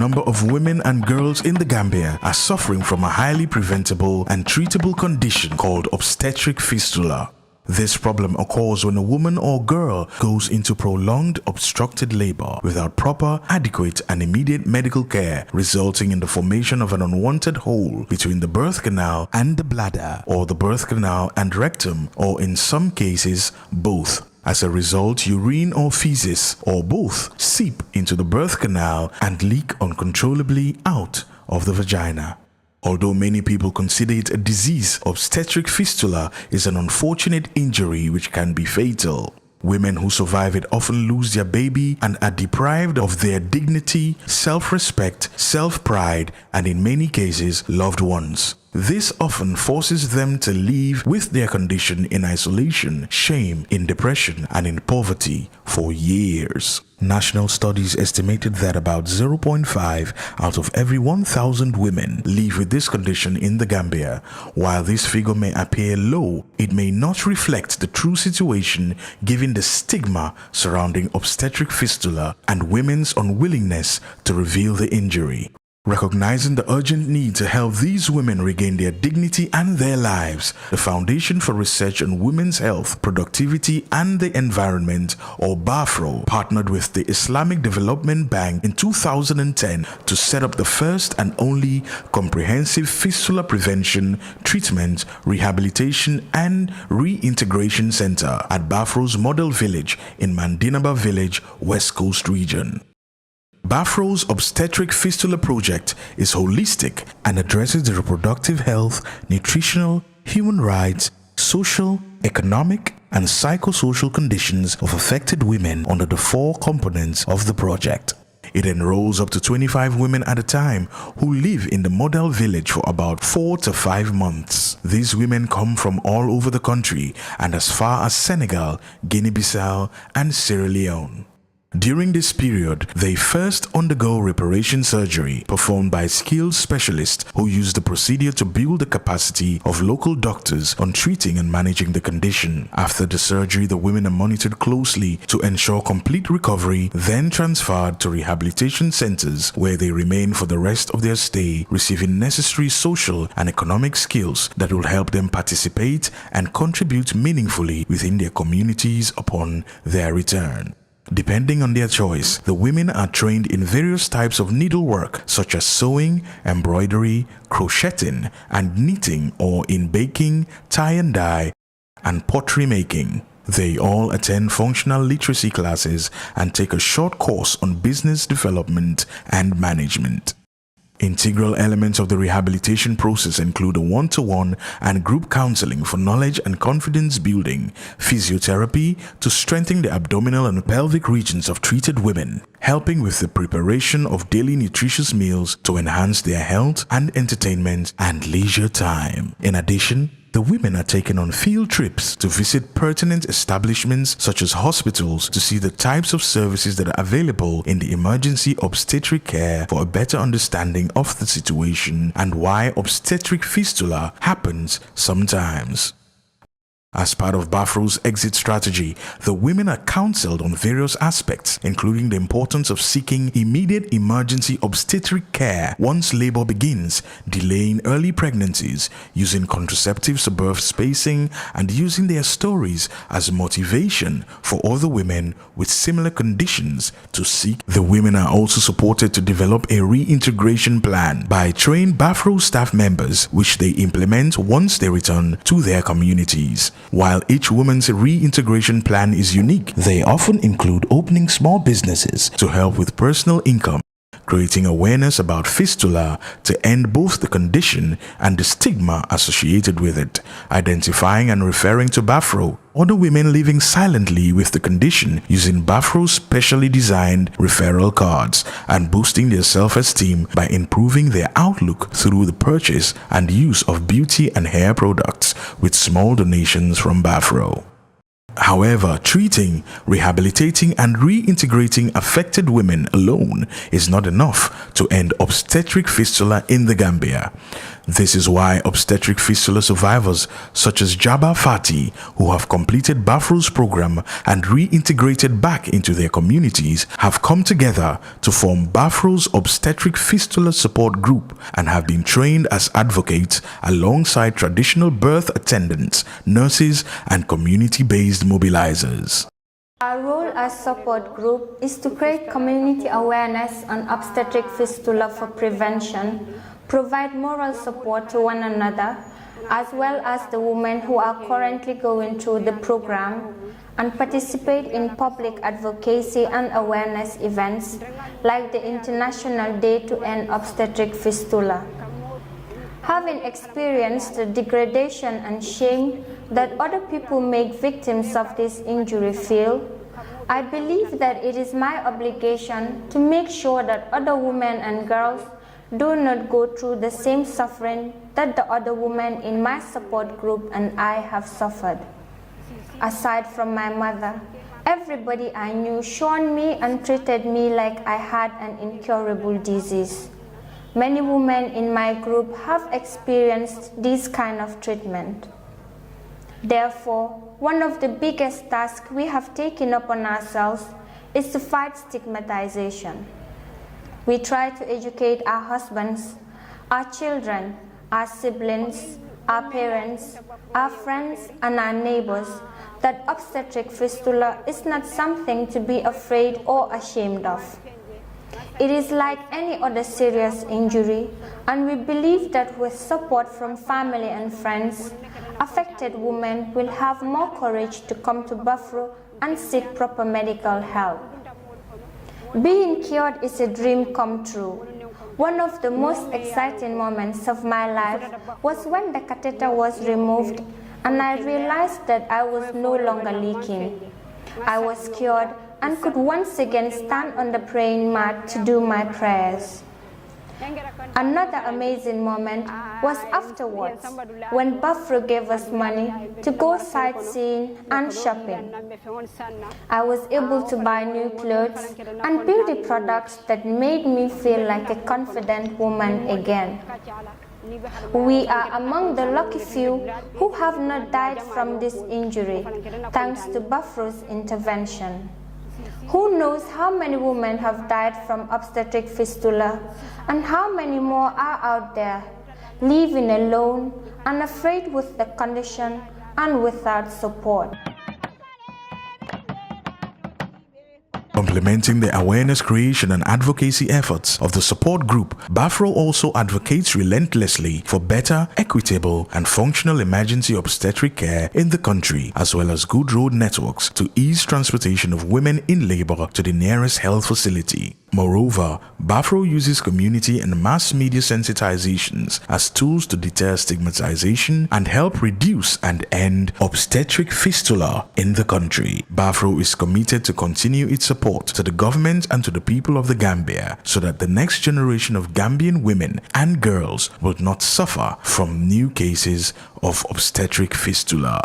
number of women and girls in the Gambia are suffering from a highly preventable and treatable condition called obstetric fistula. This problem occurs when a woman or girl goes into prolonged obstructed labor without proper, adequate and immediate medical care, resulting in the formation of an unwanted hole between the birth canal and the bladder, or the birth canal and rectum, or in some cases, both. As a result, urine or feces, or both, seep into the birth canal and leak uncontrollably out of the vagina. Although many people consider it a disease, obstetric fistula is an unfortunate injury which can be fatal. Women who survive it often lose their baby and are deprived of their dignity, self-respect, self-pride, and in many cases, loved ones. This often forces them to live with their condition in isolation, shame, in depression, and in poverty for years. National studies estimated that about 0.5 out of every 1,000 women live with this condition in the Gambia. While this figure may appear low, it may not reflect the true situation given the stigma surrounding obstetric fistula and women's unwillingness to reveal the injury. Recognizing the urgent need to help these women regain their dignity and their lives, the Foundation for Research on Women's Health, Productivity and the Environment, or BAFROW, partnered with the Islamic Development Bank in 2010 to set up the first and only comprehensive fistula prevention, treatment, rehabilitation and reintegration center at BAFROW's Model Village in Mandinaba Village, West Coast Region. BAFROW's obstetric fistula project is holistic and addresses the reproductive health, nutritional, human rights, social, economic, and psychosocial conditions of affected women under the 4 components of the project. It enrolls up to 25 women at a time who live in the model village for about 4 to 5 months. These women come from all over the country and as far as Senegal, Guinea-Bissau, and Sierra Leone. During this period, they first undergo reparation surgery performed by skilled specialists who use the procedure to build the capacity of local doctors on treating and managing the condition. After the surgery, the women are monitored closely to ensure complete recovery, then transferred to rehabilitation centers where they remain for the rest of their stay, receiving necessary social and economic skills that will help them participate and contribute meaningfully within their communities upon their return. Depending on their choice, the women are trained in various types of needlework such as sewing, embroidery, crocheting, and knitting, or in baking, tie and dye, and pottery making. They all attend functional literacy classes and take a short course on business development and management. Integral elements of the rehabilitation process include a one-to-one and group counseling for knowledge and confidence building, physiotherapy to strengthen the abdominal and pelvic regions of treated women, helping with the preparation of daily nutritious meals to enhance their health and entertainment and leisure time. In addition, the women are taken on field trips to visit pertinent establishments such as hospitals to see the types of services that are available in the emergency obstetric care for a better understanding of the situation and why obstetric fistula happens sometimes. As part of BAFROW's exit strategy, the women are counseled on various aspects, including the importance of seeking immediate emergency obstetric care once labor begins, delaying early pregnancies, using contraceptives, birth spacing, and using their stories as motivation for other women with similar conditions to seek. The women are also supported to develop a reintegration plan by trained BAFROW staff members, which they implement once they return to their communities. While each woman's reintegration plan is unique, they often include opening small businesses to help with personal income, creating awareness about fistula to end both the condition and the stigma associated with it, identifying and referring to BAFROW, other women living silently with the condition using BAFROW's specially designed referral cards, and boosting their self-esteem by improving their outlook through the purchase and use of beauty and hair products with small donations from BAFROW. However, treating, rehabilitating and reintegrating affected women alone is not enough to end obstetric fistula in the Gambia. This is why obstetric fistula survivors such as Jabba Fati, who have completed BAFROW's program and reintegrated back into their communities, have come together to form BAFROW's obstetric fistula support group and have been trained as advocates alongside traditional birth attendants, nurses, and community-based mobilizers. Our role as support group is to create community awareness on obstetric fistula for prevention, provide moral support to one another, as well as the women who are currently going through the program, and participate in public advocacy and awareness events like the International Day to End Obstetric Fistula. Having experienced the degradation and shame that other people make victims of this injury feel, I believe that it is my obligation to make sure that other women and girls do not go through the same suffering that the other women in my support group and I have suffered. Aside from my mother, everybody I knew shunned me and treated me like I had an incurable disease. Many women in my group have experienced this kind of treatment. Therefore, one of the biggest tasks we have taken upon ourselves is to fight stigmatization. We try to educate our husbands, our children, our siblings, our parents, our friends, and our neighbors that obstetric fistula is not something to be afraid or ashamed of. It is like any other serious injury, and we believe that with support from family and friends, affected women will have more courage to come to BAFROW and seek proper medical help. Being cured is a dream come true. One of the most exciting moments of my life was when the catheter was removed and I realized that I was no longer leaking. I was cured and could once again stand on the praying mat to do my prayers. Another amazing moment was afterwards when BAFROW gave us money to go sightseeing and shopping. I was able to buy new clothes and beauty products that made me feel like a confident woman again. We are among the lucky few who have not died from this injury, thanks to BAFROW's intervention. Who knows how many women have died from obstetric fistula and how many more are out there, living alone and afraid with the condition and without support. Complementing the awareness creation and advocacy efforts of the support group, BAFROW also advocates relentlessly for better, equitable, and functional emergency obstetric care in the country, as well as good road networks to ease transportation of women in labor to the nearest health facility. Moreover, BAFROW uses community and mass media sensitizations as tools to deter stigmatization and help reduce and end obstetric fistula in the country. BAFROW is committed to continue its support to the government and to the people of the Gambia so that the next generation of Gambian women and girls will not suffer from new cases of obstetric fistula.